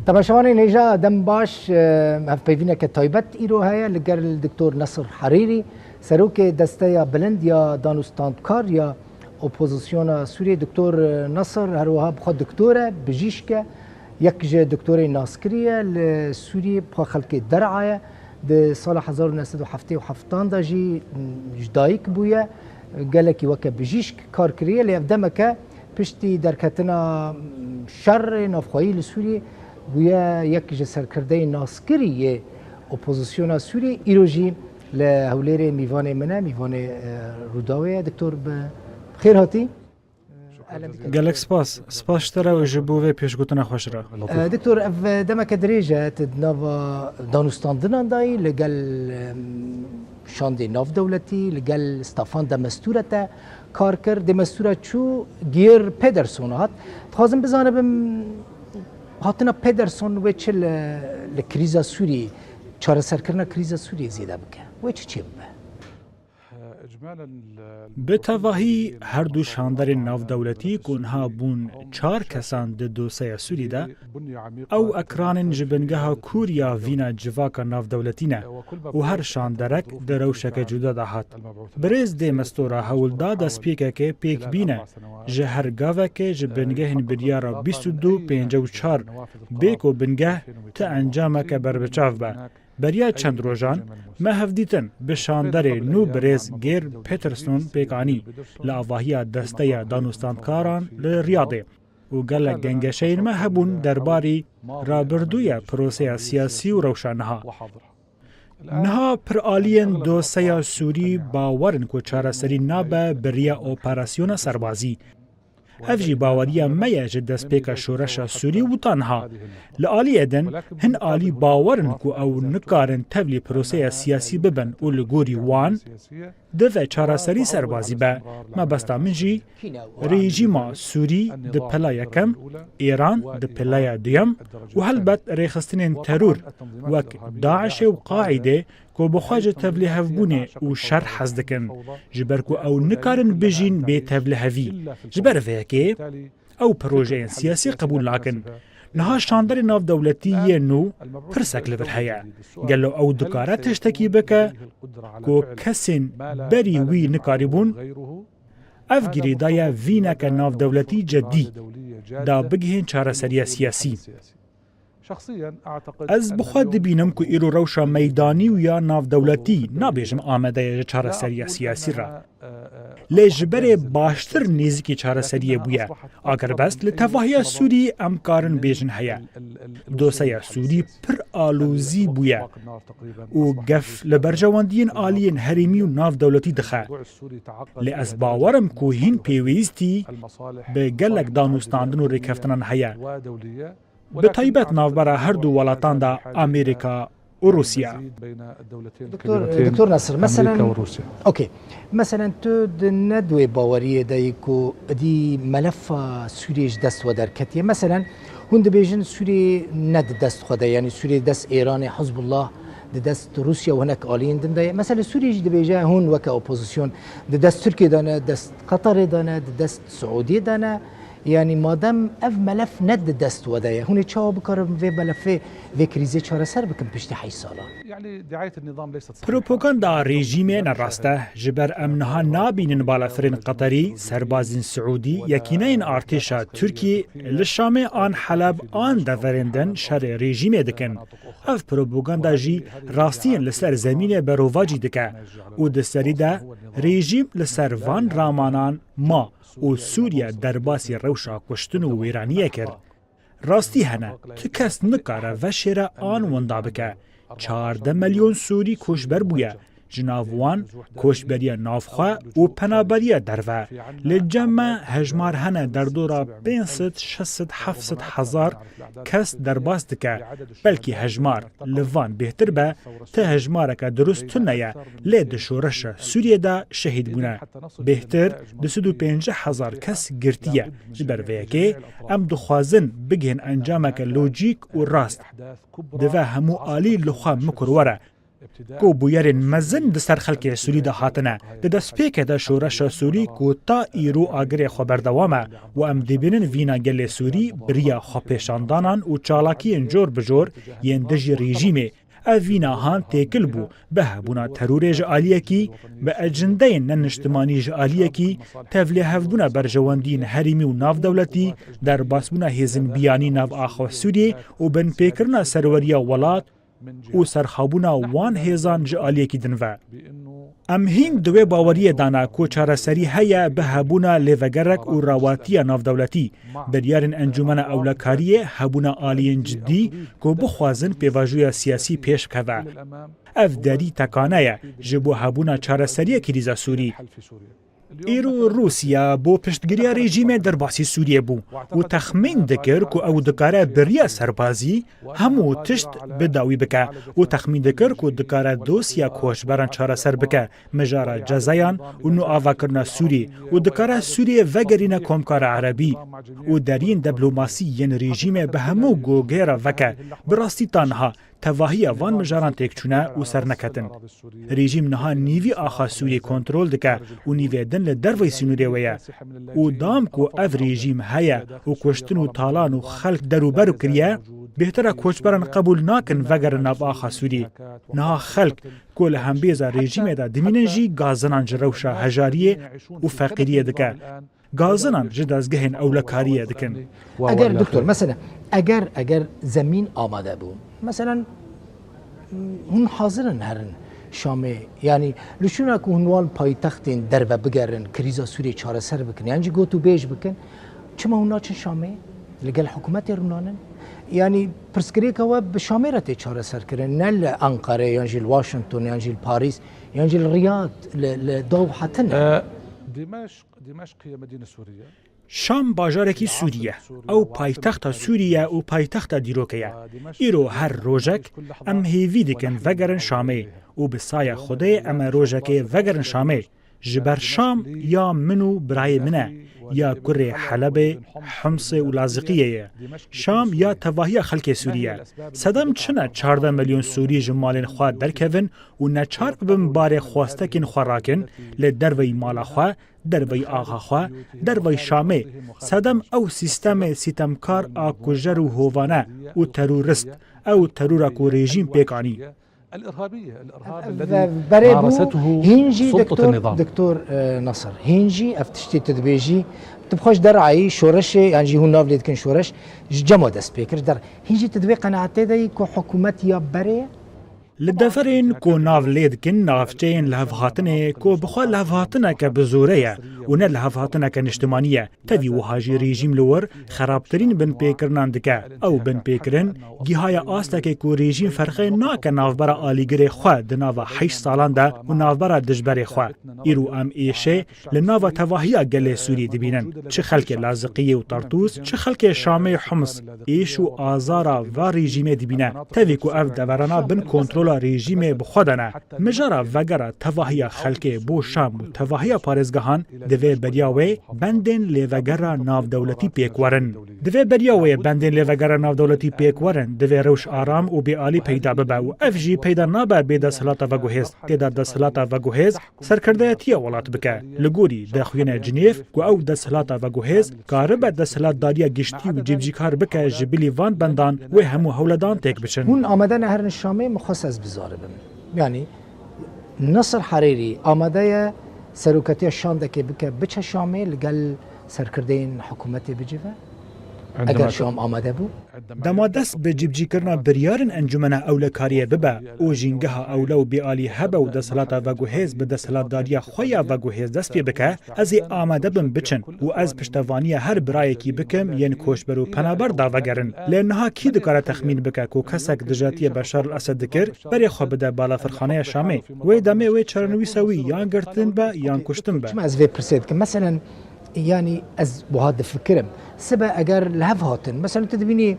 تماشاوانی نیجا دم باش هف پیوینه که تایبت ایرو هیا لگر الدکتور نصر حریری سروک دسته بلند یا دانستاندکار یا اپوزیسیون سوریه. دکتر نصر هر وها بخواد دکتوره بجیشکه یک جه دکتور ناسکریه لسوریه بخواه خلق درعایه ده سال 1977 دا جی جدایک بویه گلکی وکه بجیشک کار کریه لیفدمه که پشتی درکتنا شر نافخواهی لسوریه بویا یک جسرکرده ناسکری اپوزیسیون سوری ایروژی لهولیر میوان منه میوان روداوی. دکتور بخیر هاتی گلک سپاس ترا و جبوه پیشگوتنا خوش را دکتور اف دمک دریجه تدناوا دانستاندنان دای لگل شاند ناف دولتی لگل استافان دمستورته کار کرد دمستوره چو گیر پدرسون هات خوازم بزانه بم هاتنا پدرسون و چه لکریزا سوری چاره سرکرنا کریزا سوری زیاده بکه و چه ببه به تواهی هر دو شاندار ناف دولتی کنها بون 4 کسان ده دوسیه سوری ده او اکران جبنگه کوریا وینا جواکا ناف دولتی نه و هر شاندارک ده روشک جدا ده هات بریز ده مستورا هول دا دست پیکه که پیک بینه جه هر گاوه که جبنگه هن بریارا 22-54 بیکو بنگه تا انجامه که بربچاف به بریا چند روزان ما هفدیتن به شاندار نو بریز گیر پیترسون پیکانی لآواهی دسته دانستاندکاران لریاده و گل گنگشین ما هبون درباری رابردوی پروسه سیاسی و روشنها نها پر آلین دوسیه سوری باورن که چاره سری نابه بریا اپراسیون سربازی افجی باوریا میه دست پیک شورش سوری و تنها لآلی ادن هن آلی باورن کو او نکارن تبلی پروسه سیاسی ببن و لگوری وان دو چاره سری سربازی به ما بستا منجی رژیم سوری د پلا یکم ایران د پلا دویم و هلبت ریخستنین ترور وک داعش و قاعده کو بخواج تبلی هفبونه و شر حزدکن جبر کو او نکارن بجین به تبلی هفی جبر فیکه او پروژه سیاسی قبول لاکن نها شاندار ناف دولتی نو پرسک لور هیا گلو او دکاره تشتکی بکه کو کسین بری وی نکاریبون اف گریدای وینک ناف دولتی جدی دا بگهین چاره سری سیاسی از بخواد دبینم که ایرو روشا میدانی و یا ناف دولتی نابیجم آمده چاره سری سیاسی را لجبر باشتر نیزی چاره سری بویا اگر بست لتفاهی سوری امکارن بیجن هیا دوسیه سوری پر آلوزی بویا و گف لبرجواندین آلین هریمی و ناف دولتی دخه لی از باورم که هین پیویستی به گلک دانستاندن و ریکفتنان هیا به طیبت نافبره هر دو ولاتان دا امریکا و روسیا. دکتور نصر مثلا اوکی مثلا تو ندوی باوریه دایی که دی ملف سوریش دست و درکتیه مثلا هند بیجن سوری ند دست خوده یعنی سوری دست ایران حزب الله دست روسیا و هناك آلین دنده مثلا سوریش دبیجه هون وک اپوزیسیون دست ترکی دانه دست قطر دانه دست سعودی دانه یعنی مادام اف ملف ند دست ودايه هوني تشاو بكرم في ملفه في كريزه چاره سر بكم پشت 8 ساله يعني دعايه النظام ليست پروپاگاندا رژیم نراسته جبر امنها نابینن بالافرین قطری سربازین سعودی یکینین ارتشا ترکی لشام آن حلب آن دورندن شر رژیم دکن اف پروپاگاندا جی راستین لسر زمین برواجی دکه او دسری ده رژیم لسر وان رامانان ما و سوریا درباسی روشا کشتن و ویرانیه کرد. راستی هنه تو کس نکاره و شیره آن وندا بکه 14 میلیون سوری کشبر بویه جناوان کشبری نافخواه و پنابری دروه لجمع هجمار هنه در دورا 500-600-700 هزار کس درباس دکه بلکی هجمار لوان بهتر به تا هجماره که درست تنه لید شورش سوریه دا شهید بونه بهتر 250,000 کس گرتیه جبر که ام دخوازن بگهن انجامه که لوجیک و راست دوه همو آلی لخواه مکروره کو بویرین مزن د سر خلک سوری د هاتنه د دسپیک د شورش سوری کو تا ایرو اگر خبر دوامه و ام دیبینن وینا گل سوری بریا خپشاندانان او چالاکی انجور بجور ین دج رژیم اوینا هان تکل بو به بونا ترورج عالیه کی به اجنده ننشتمانی عالیه کی تفلیه هفبونا برجواندین حریمی و ناف دولتی در باسبونا هزن بیانی ناف آخو سوری و بن پیکرنا سروریا ولات و سرخابونا وان هزان عالیه کی دنوه ام هین دوی باوری دانا کو چارەسەری هەیە بە هەبوونا لێڤەگەرێک و ڕاواتیە ناودەوڵەتی بەریارن ئەنجومەنە ئەولەکاریە هەبوونا ئالیین جدی کو بخوازن پێواژوویە سیاسی پێش بکەوە ئەف دەری تەکانەیە ji بۆ هەبوونا چارەسەریە کریزە سووری ایرو روسیا بو پشتگیری رژیم درباسی سوریه بو و تخمین دکر که او دکاره بریا سربازی همو تشت بداوی بکه و تخمین دکر که دکاره دوسیا کوشبران چاره سر بکه مجارا جزایان و نو آوا کرنا سوری و دکاره سوریه وگرین کمکار عربی و درین دیپلماسی ین رژیم به همو گوگیرا وکه براستی تانها تواهی وان مجاران تکچونه و سرنکتن. رژیم نها نیوی آخا سوری کنترل دکه و نیوی دن لدروی سینوری ویا و دام کو اف رژیم هیا و کشتن و تالان و خلق دروبرو کریه بهتره کوچبران قبول ناکن وگر ناف آخا سوری نها خلق کل هم بیزا رژیم دا دمیننجی گازنان جروشا هجاریه و فقیریه دکه گازنان جدازگهن اولکاریه دکن. اگر دکتر مثلا اگر زمین آماده بود مثلا هون حاضرن هرن شامه یعنی لشونا که هنوال پایتختین در و بگرن کریزا سوری چاره سر بکن یعنی گو تو بیش بکن چما هونا چه شامه لگل حکومت رونانن یعنی پرسکری که و به شامه را تی چاره سر کرن نه لانقره یعنی واشنطن یعنی پاریس یعنی ریاض لدوحتن دمشق هي مدينة سورية شام باجارکی سوریه او پایتخت سوریه و پایتخت دیروکیه ایرو هر روزک ام هیوی دکن وگرن شامه و بسای خوده ام روزک وگرن شامه جبر شام یا منو برای منه یا کره حلب حمص و لازقیه شام یا تواهی خلک سوریه صدام چنه 14 میلیون سوری جمالین خواه درکوین و نچار بم بار خواستکین خوراکن لدروی مالا خواه دروی آغا خواه دروی شامه صدام او سیستم ستمکار آکوژر و هوانه و ترورست او ترورک و رژیم پیکانی الإرهاب الذي مارسته سلطة النظام دكتور نصر هنجي افتشتي تدبيجي تبخش درعي شورش يعني هو نافليت كن شورش جمع دست بيكر در هنجي تدبي قناعتي دي كو حكومت يا بري لدفرین کو ناو لیدکن نافچین لهفهاتنه کو بخوا لهفهاتنه که بزوره و نه لهفهاتنه که نشتمانیه تاوی وحاجی رژیم لور خرابترین بن پیکرنان دکه او بن پیکرن گیهای آسته که کو رژیم فرقه نا که نافبرا آلیگر خواه دناو 8 سالان ده و نافبرا دجبر خواه ایرو ام ایشه لناو تواهی گل سوری دبینن چه خلک لازقیه و طرطوس چه خلک شامه حمص ایش و آزارا و رژیم دبینه تاوی کو اف دورانا بن کنترل رژیم بخودنه مجرا وگره تواهی خلک بو شام و تواهی پارزگاهان دوی بریاوی بندن لیوگره ناو دولتی پیکورن دوی بریاوی بندن لیوگره ناو دولتی پیکورن دوی روش آرام و بیالی پیدا ببه و افجی پیدا نابه بی دسلات و گوهز تیدا دسلات و گوهز سرکردهتی ولات بکه لگوری دخوین جنیف و او دسلات و گوهز کاربه دسلات داریا گشتی و جیبجیکار بکه جبیلی وان بندان و همو هولدان تک بشن هون آمدن هرن شامه مخصص بزاره بم يعني نصر حريري آماده سروكتي شام دكي بچه شامه لقل سرکردین حکومتی بجیوه اگر شام آماده بو دما دست به جیبجی کرنا بریارن انجمن اولکاریه ببه او جینگه اولو بیالی هبه و دسلات و گوهز به دسلات داریا خویا و گوهز دست پی بکه از آماده بم بچن و از پشتوانی هر برای کی بکم ین کوشبر و پنابر داوگرن لانها کی دکاره تخمین بکه کو کسک دجاتی بشار الاسد دکر بری خو بده بالا فرخانه شامه و دمه و چرنوی سوی یان گرتن به یان کشتن به از وی پرسید که مثلا يعني از بهذا فكرم سبا اگر لهف هاتن مثلا تدبيني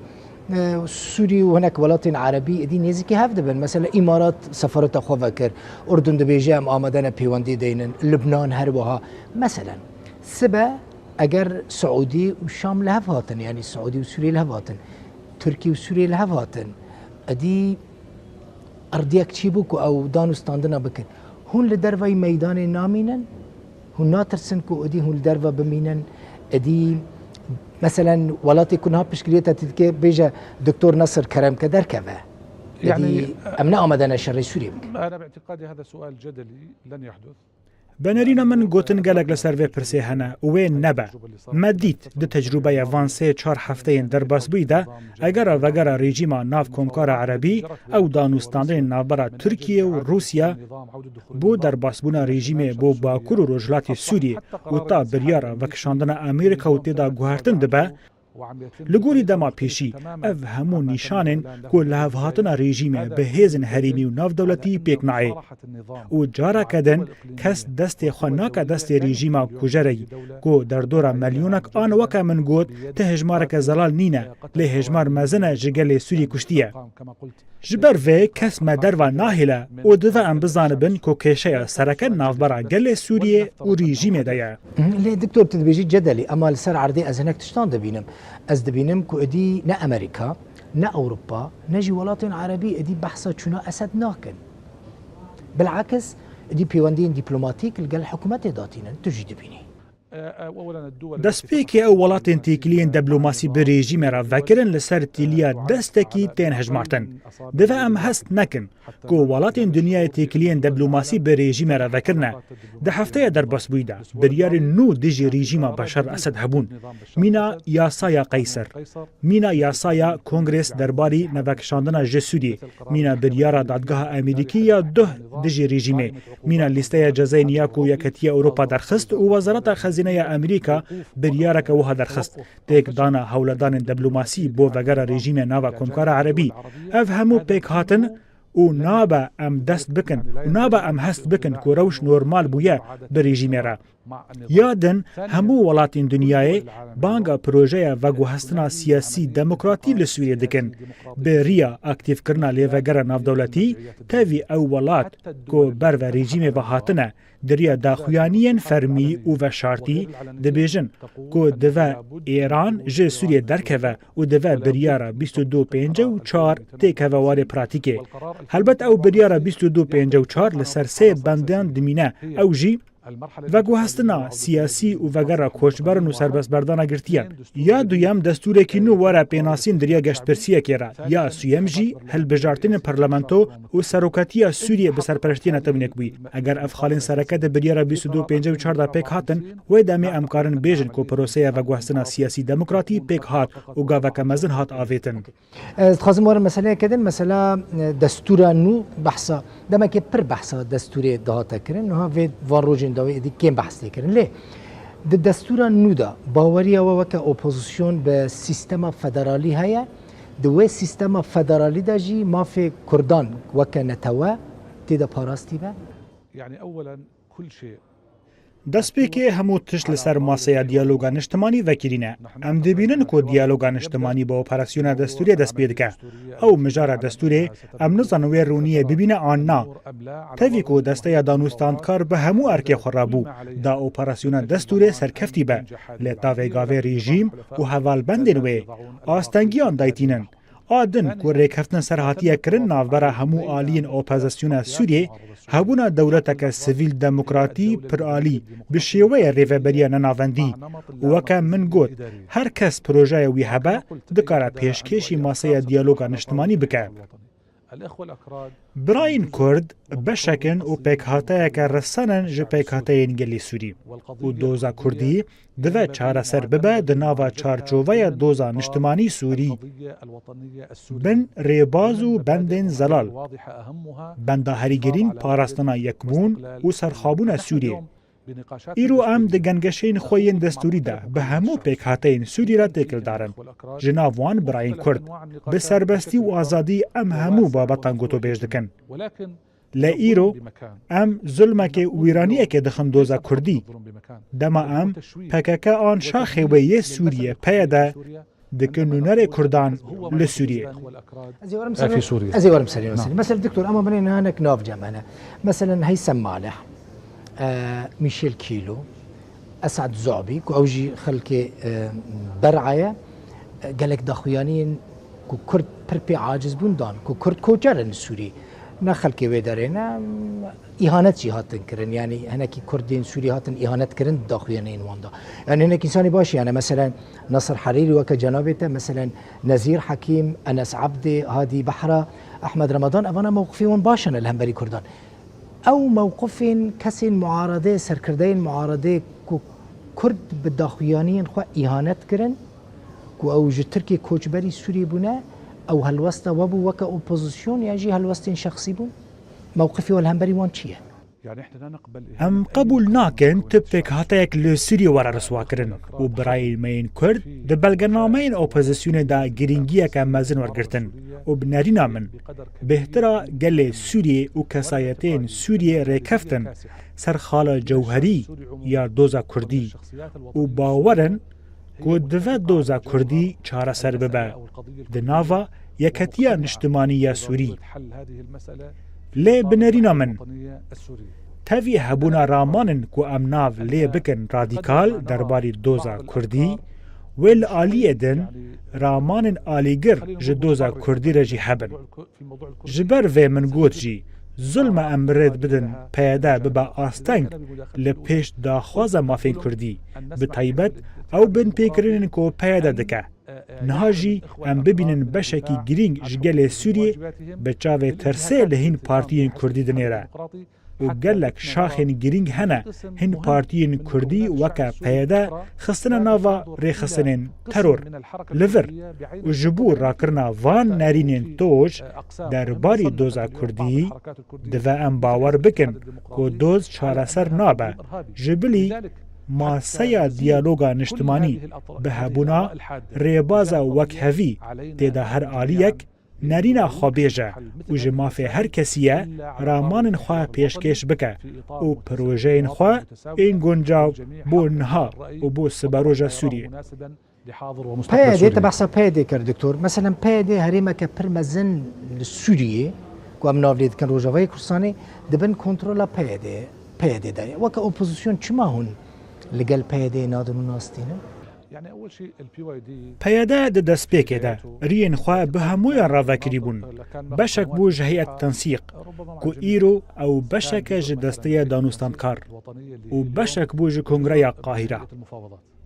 سوري وهناك ولاتين عربي دي نيزكي هفدبن مثلا امارات سفارت اخو فكر اردن دبيجام آمدن بيواندي دينن لبنان هروها مثلا سبا اگر سعودي وشام لهف هاتن يعني سعودي وسوري لهف هاتن تركي وسوري لهف هاتن ادي أرضيك تشيبوك أو دانوستاندنا بكن هون لدرفي ميدان نامينا هون ناترسنكو أدي هون لدرفا بمينا أدي مثلا ولاتي كنها بشكليتها تلك بيجا دكتور نصر كرم كدر كذا يعني أمنا أمدنا شر سوريا أنا باعتقادي هذا سؤال جدلي لن يحدث بنرينا من گوتن گلک لسر وی پرسی هنه اوه نبه مدید ده تجربه وانسه 4 هفته در باس بویده اگر وگر رژیم ناف کمکار عربی او دانوستاندن نابرا ترکیه و روسیا بو در باسبون رژیم بو باکور و رجلات سوریه و تا بریار وکشاندن امریکا و تیدا گوهرتن دبه لگوری دما پیشی اف همون نیشانن که لحف هاتن رژیم به هیزن حریمی و ناف دولتی پیک نعی و جارا کدن کس دست خوناک دست رژیم کجری که در دور ملیونک آن وکا من گود ته هجمارک زلال نینه لی هجمار مزنه جگل سوری کشتیه جبر وی کس مدر و ناهله و دوه ام بزانبن که کشه سرکن نافبرا گل سوریه و رژیم دایه ليه دكتور تدبيجي جدلي اما السر عرضي از هناك تشتان دبينم از دبينم كو ادي نا امريكا نا اوروبا نجي ولاطين عربي ادي بحثا شنو اسد ناكن بالعكس ادي بيواندين دبلوماتيك لقال الحكومات داتينا تجي دبيني دەستپێکی ئەو وڵاتên تێکیلiyên دەبلۆماسی bi rejîmê re vekirin li ser tîliya destekî tên hejmartin. Divê em hest nekin ku welatên dunyayê têkiliyên deblomasî bi rejîmê re vekirine. Di hefteya derbasbûyî de biryarên nû dijî rejîma Beşar Esed hebûn. Mîna yasaya Qeyser, mîna yasaya Kongres derbarî nevekişandina ji Sûriyê, mîna biryara dadgeha Amerîkî ya duh dijî rejîmê, mîna lîsteya cezayên ya ku Yeketiya Ewropa derxist û Wezareta Xezîneya Amerîka biryareke wiha derxist. Têk dana hewledanên deblomasî bo vegera rejîmê nava Komkara Erebî. Ev hemû pêk hatin û nabe em dest bikin û nabe em hest bikin ku rewş normal bûye bi rejîmê re. Ya din hemû welatên dunyayê banga projeya veguhestina siyasî demokratî li Sûriyê dikin. Bi rîya aktîvkirina lêvegera navdewletî tevî ew welat ku ber ve rejîmê ve hatine diriya daxuyaniyên fermî û veşartî dibêjin ku dive Îran ji Sûriyê derkeve û dive biryara 2254 têkeve warê pratîkê. Helbet ew biryara 2254 li ser sê bendan dimîne ew jî veguhestina siyasî û vegera koçberin û serbestberdana girtiye. Ya duyem destûrekî nû were pênasîn diriya geştpirsiyekê re ya suyem jî hilbijartinên parlamento û seroketiya Sûriyê bi serpereştiyê netewînek bûyî. Eger ev xalên sereke de biryara 2254 da pêk hatin, wê demê em karin bêjin ku proseya veguhestina siyasî demokratî pêk hat û gaveke mezin hat avêtin. دخوازم وارد مسئله کردن مثلا دستور نو بحثا دمکه پر بحثا دستور دهاتا کردن نها وید وان روجین داوی ادی کم بحث کردن لی دستور نو دا باوری و وکه اپوزیسیون به سیستم فدرالی هیا دوی سیستم فدرالی دا جی مافی کردان وکه نتوا تیدا پاراستی با يعني اولا كل شيء دەستپێکێ هەموو تشت لەسەر ماسەیە دیالۆگا نیشتمانی vekirîne. Em dibînin ku diyaloga niştimanî bi operasyona destûrê dest pê dike. Ew mijara destûrê em nizan wê rûniyê bibîne an na. Tevî ku desteya danûstandkar bi hemû erkê xwe rabû da operasyona destûrê serkeftî be. Lê tavê gavê rejîm û hevalbendên wê astengiyan daytînin. Adin ku rêkeftin serhatiye kirin navbera hemû aliyên opozisyona Sûriyê hebûna dewleteke sivîl demokratî piralî bi şêweya rêveberiya nenavendî û weke min got her kes projeya wî hebe dikare pêşkêşî maseya diyaloga niştimanî bike. Birayên Kurd beşekin û pêkhateyeke risanin ji pêkhateyên gelê Sûrî û doza Kurdî dive çareser bibe di nava çarçoveya doza niştimanî Sûrî bin rêbaz û bendên zelal, benda herîgirîn parastina yekbûn û serxabûna Sûriyê. Îro em di gengeşeyên xwe yên destûrî de bi hemû pêkhateyên Sûrî re têkildarin. Ji nav wan birayên Kurd bi serbestî û azadî em hemû babetan gotûbêj dikin. Lê îro em zulmekê wîraniyekê dixin doza Kurdî. Dema em PKK an şaxê wê yê Sûriyê peye de dikin nûnerê Kurdan li Sûriyê. Ez ê werim serî mesela diktor ama binên hinek navcem hene. Mesela Heysem Malih ميشيل كيلو أسعد زعبي كو أوجي خلكي برعاية قالك داخويانين كو كرد بربي عاجز بوندان كو كرد كوجرن السوري نه خلکی وی داره نه ایهانت چی هاتن کرن یعنی هنکی کردین سوری هاتن ایهانت کرن داخویان این واندا یعنی هنک انسانی باشه یعنی مثلا نصر حریری وک جنابته مثلا نزیر حکیم انس عبد هادی بحره احمد رمضان اوانا موقفیون باشن الهمبری کردان او موقفین کسی معارضه سرکردین معارضه کو کرد به داخویانین خو ایهانت کرن کو او ترکی کوچبری سوری بونه او هلوسته وبو وك اوبوزيسيون يجي هلوستين شخصي بون موقفي والهمبري وان چیه يعني احنا لا نقبل ام قبول ناکن تبتك هاتيك لسوريا ورا رسوا کرن و برای مین کرد د بلگنامین اپوزیسیون دا گرینگیه که مزن ورگرتن و بنارینا من بهترا گل سوریه و کسایتین سوریه ریکفتن سر خال جوهری یا دوزا کردی و باورن کو دوه دوزا کردی چاره سر ببه د ناوا یکتیا نشتمانی سوری لی بنارینا من تاوی هبونا رامانن کو امناو لی بکن رادیکال درباری دوزا کردی ویل آلیه دن رامانن آلیگر جدوزا کردی رجی هبن جبر و من گوت جی ظلم امرد بدن پیاده ببا آستنگ لپیش داخواز مافین کردی به طیبت او بن پیکرین کو پیاده دکه نهاجی ام ببینن بشکی گرینگ جگل سوریه بچاوه ترسه لهین پارتیین کردی دنیره و گلک شاخین گرینگ هنه هین پارتیین کردی وکا پیاده خستن ناوا ریخستنین ترور لور و جبور راکرنا وان نارینین توج در باری دوزا کردی دو ام باور بکن که دوز چارسر نابه جبلی ماسه دیالوگا نشتمانی به هبونا ریبازا وک هوی تیدا هر آلیک نرینا خوابیجه و جمافه هر کسیه رامانن خواه پیشکش بکه و پروژه خواه این گنجاو بو نها و بو سباروجا سوریه پیاده تبحثا پیاده کرد دکتور مثلا پیاده هریمه که پرمزن سوریه که ام نافلید کن روژاوی کرسانی دبن کنترولا پیاده داره وکا اپوزیسیون چما هون لقل پیاده نادن و ناستینه يعني اول شيء البي واي دي پیاده د دسپیکه ده رین خو به هموی راوکری بون بشک بوج هیئت تنسیق کو ایرو او بشک ج دسته دانوستاندکار او بشک بوج کنگره قاهره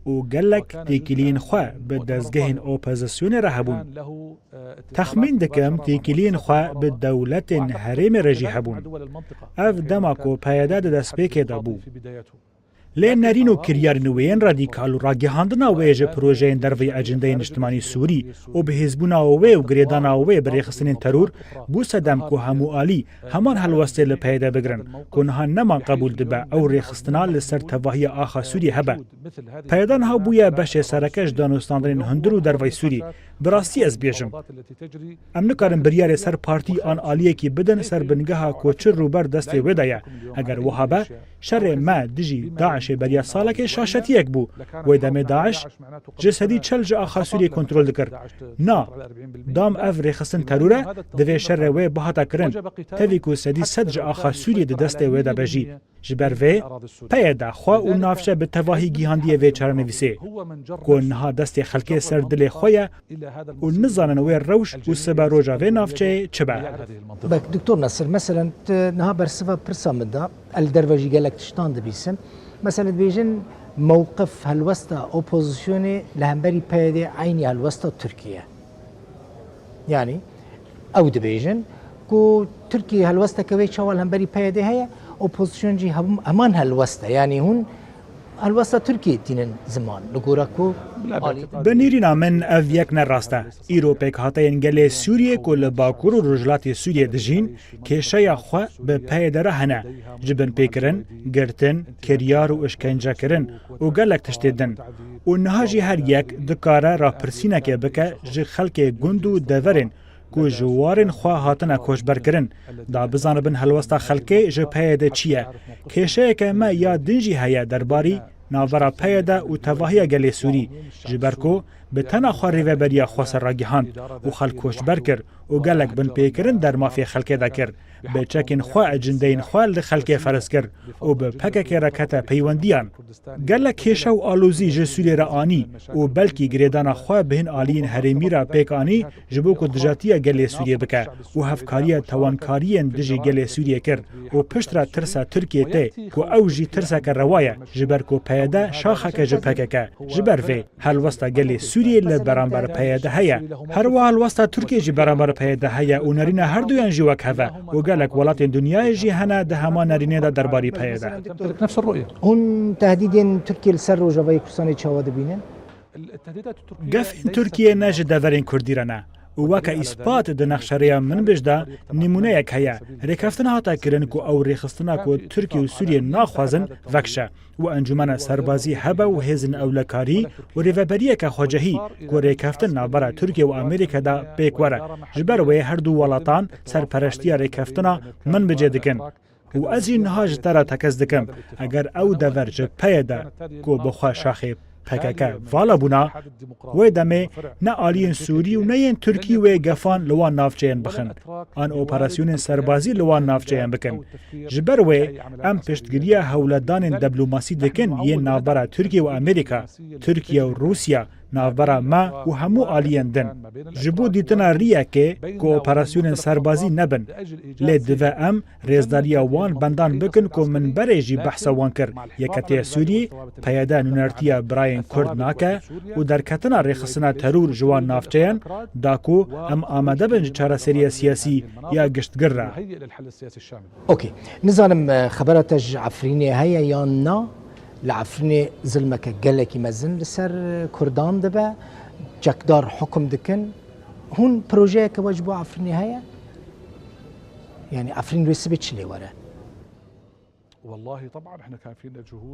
او گلک تیکلین خو به دزگهن اپوزیسیون رهبون تخمین دکم تیکلین خو به دولت حریم رجی هبون اف دماکو پیاده د دسپیکه ده بو لین نرینو کریارنوین رادیکال و راگهاندنا ویج پروژین دروی اجنده اجتماعی سوری و به حزبونا و گریدانا و برخصتن ترور بو صدم کو همو عالی همان هلوسته لپیدا بگرن کنها نمان قبول دبا او رخصتنا لسر تواهی آخا سوری هبه پیدان ها بویا بشه سرکش دانستاندرین هندرو دروی سوری براستی از بیجم ام نکارم بریار سر پارتی آن عالیه کی بدن سر بنگها کوچر روبر دست ودایا اگر وهابه شر ما دجی داعش بریا سالک شاشتی یک بو و دم داعش جسدی چلج آخا سوری کنترل دکر نا دام اف رخصتن تروره دوی شر و بهاتا کرن توی کو سدی صدج آخا سوری د دست و دا بجی جبر و پیدا خو او نافشه به تواهی گیهاندی و چرنویسه کنها دست خلک سر دل خویا و نزانن و روش و سبا روجا و نافشه چبا بك دكتور نصر مثلا نها برسفه برسامدا الدروجي قالك تشتان دبيسن مثلا بيجن موقف هالوسطى اوبوزيسيوني لهمبري بيدي عيني هالوسطى تركيا يعني او دبيجن كو تركيا هالوسطى كوي شوال همبري بيدي هي اوبوزيسيون جي همان هالوسطى يعني هون هالوسطى تركيا تينن زمان لغوراكو بنیرینا من اف یک نراسته ایروپیک هاتین گله سوریه کل باکور و رجلات سوریه دجین که شیا خو به پیدره هنه جبن پیکرن گرتن کریار و اشکنجه کرن و گلک تشتیدن و نهاجی هر یک دکاره را پرسینه که بکه جی خلک گندو دورن کو جوارن خو هاتنه کوشبر کرن دا بزانه بن هلوستا خلکی جی پیده چیه کشه که ما یا دنجی هیا درباری ناورا پیدا و تواهی گلی سوری جبرکو به تنها ڕێڤەبەریە خۆسەرڕاگیهاند و خەڵکۆشبەر کرد و گەلێک بنپێکردن دەرمافی خەڵکێدا کرد بە چەکین خوا ئەجندەین خوال لە خەڵکێ فەرز کرد و بە پەکێکێ ڕەکەتە پەیوەندیان گەلێک کێشە و ئالوزی ژە سوورێرە ئانی و بەلکی گرێدانە خوا بهین ئالین هەرێمیرا پێکانی ji bo ku dijatiya gelê Sûriye bike û hevkariya tewankariyên dijî gelê Sûriye kir û piştra tirsa Tirkiye tê ku ew jî tirseke rewa ye ji ber ku peyede şaxeke ji PKK ji ber vê helwesta gelê Sûriye li beramber peyede heye herwa helwesta Tirkiye jî beramber peyede heye û nerîna her duyan jî wek heve û gelek welatên dunyayê jî hene di hema nerînê de derbarî peyede hûn tehdîdên Tirkiye li ser Rojavayê Kurdistanê çawa dibînin gefên Tirkiye ne ji deverên Kurdî re ne û weke îspat di nexşereya min bij de nîmûneyek heye rêkeftin hata kirin ku ew rêxistina ku Tirkiye û Sûriye naxwazin vekşe û encûmena serbazî hebe û hêzin ewlekarî û rêveberiyeke xwecehî ku rêkeftin navbera Tirkiye û Amerîka de pêk were ji ber wê her du welatan serpereştiya rêkeftina min bicê dikin û ez jî niha ji te re tekez dikim eger ew dever ji peyê de ku bixwe şaxê PKK vala bûna wê demê ne aliyên Sûrî û neyên Tirkî wê gefan li wan navçeyên bixin an operasyonên serbazî li wan navçeyên bikin ji ber wê em piştgiriya hewledanên diplomasî dikin yên navbera Tirkiye û Amerîka Tirkiye û Rûsya navbera me û hemû aliyên din ji bo dîtina rîyekê ku operasyonên serbazî nebin lê dive em rêzdariya wan bendan bikin ku min berê jî behsa wan kir yeketiya Sûrî peyede nûnertiya birayên Kurd nake û derketina rêxistina terûr ji wan navçeyan da ku em amade bin ji çareseriya siyasî ya giştgir re اوکی nizanim xebera te ji Efrînê heye yan na li Efrînê zilmeke gelekî mezin li ser Kurdan dibe cekdar hukm dikin hûn projeyeke we ji bo Efrînê heye yani Efrîn wê sibê çilê were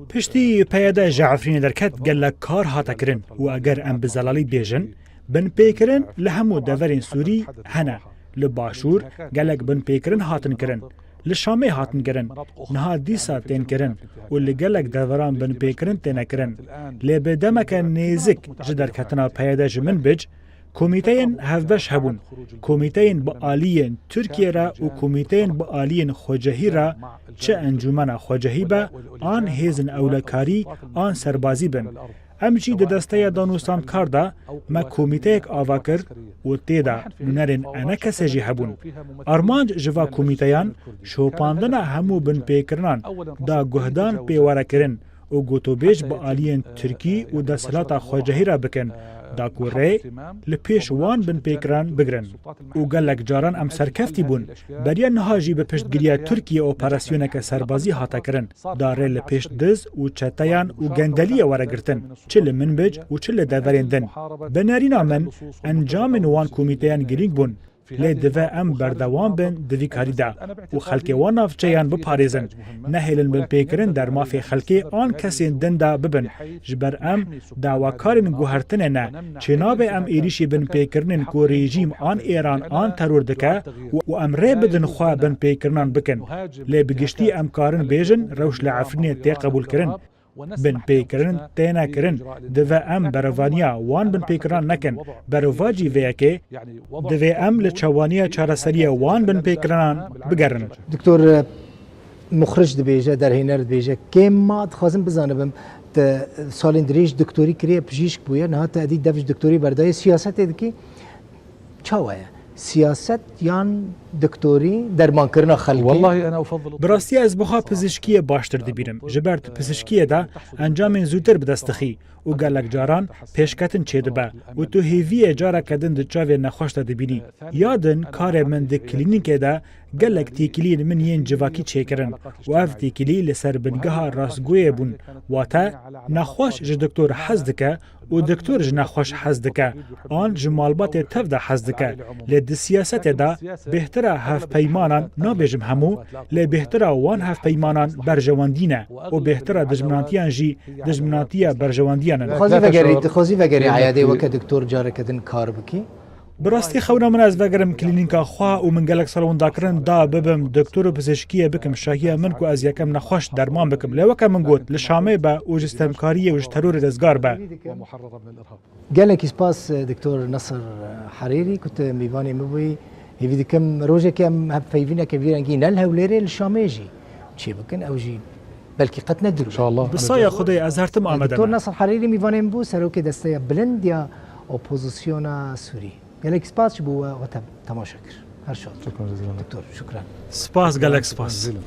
piştî peyede ji Efrînê derket gelek kar hate kirin û eger em bi zelalî bêjin binpêkirin li hemû deverên Sûrî hene li başûr gelek binpêkirin hatin kirin li Şamê hatin kirin niha dîsa tên kirin û li gelek deveran binpêkirin têne kirin lê bi demeke nêzik ji derketina peyede ji min bic komîteyên hevbeş hebûn komîteyên bi aliyên Tirkiye re û komîteyên bi aliyên xwecehî re çi encûmena xwecehî be an hêzin ewlekarî an serbazî bin em jî di desteya danûstandkar de me komîteyek ava kir û tê de nûnerên enekese jî hebûn armanc ji va komîteyan şopandina hemû binpêkirinan da guhdan pêwerekirin û gotûbêj bi aliyên Tirkî û desthilata xwecehî re bikin da ku rê li pêş wan binpêkiran bigirin û gelek caran em serkeftî bûn beriya niha jî bi piştgiriya Tirkiye operasyoneke serbazî hate kirin da rê li pêş diz û çeteyan û gendeliyê were girtin çi li Minbic û çi li deverên din bi nerîna min encamên wan komîteyan girîng bûn lê dive em berdewam bin di vî karî de û xelkê wan navçeyan biparêzin nehêlin binpêkirin dermafê xelkê an kesên din de bibin ji ber em dawakarên guhertinê ne çênabe em êrişî binpêkirinên ku rejîm an Êran an teror dike û em rê bidin xwe binpêkirinan bikin lê bi giştî em karin bêjin rewş li Efrînê tê qebûlkirin binpêkirin têne kirin dive em berevaniya wan binpêkiran nekin bereva cî vêyekê divê em li çewaniya çareseriya wan binpêkirinan bigerin Doktor Muxrij dibêje derhêner dibêje kêm ma dixwazim bizanibim te salên dirêj doktorî kiriye pijîşk bûye niha te edî dev ji doktorî berdayê siyasetê dikî çawa ye siyaset yan doktorî dermankirina xelkê bi rastî ez bixa pizîşkiyê baştir dibînim ji ber tu pizîşkiyê de encamên zûtir bi dest dixî û gelek caran pêşketin çêdibe û tu hêviyê careke din di çavê nexweş de dibînî ya din karê min di klînîkê de gelek têkiliyên min yên civakî çêkirin û ev têkilî li ser bingeha rastgoyê bûn wate nexweş ji doktor hez dike û doktor ji nexweş hez dike an ji malbatê tev de hez dike lê di siyasetê de bêhtira hevpeymanan nabêjim hemû lê bêhtira wan hevpeymanan berjewendî ne û bêhtira dijminatiyan jî dijminatiya berjewendiyan in dixwazî vegerî eyadê weke doktor careke din kar bikî براستی خەونە من ئەس بەگەرم کلینیکا خوا و من گەلک سەڵەوەنداکردن دا ببم دکتۆر و پزیشکیە بکەم شاهیە من و ئەز یەکەم نەخۆش دەرمان بکەم لەوەکە من گوت لە شامێ بە ئوژستەمکاریە وژ تەرۆر دەستگار بە ومحررة من الإرهاب. gelekî spas دکتۆر نەسر حەرێری ku tu mêvanê min bûyî hêvî dikim rojekê em hevpeyvîneke vî rengî nel hewlêrê li Şamê jî çê bikin ew jî belkî qet إن nedir. شاء الله. بسایە خودی ئەز هەرتم دکتۆر ئامادەمە نەسر حەرێری میوانê min bû serokê desteya bilind ya opozisyona Sûrî. Gelekî spas ji bo we te temaşe kir. Her şad. شكرا جزيلا. دکتۆر شکران. سپاس گەلک سپاس. جزيلا.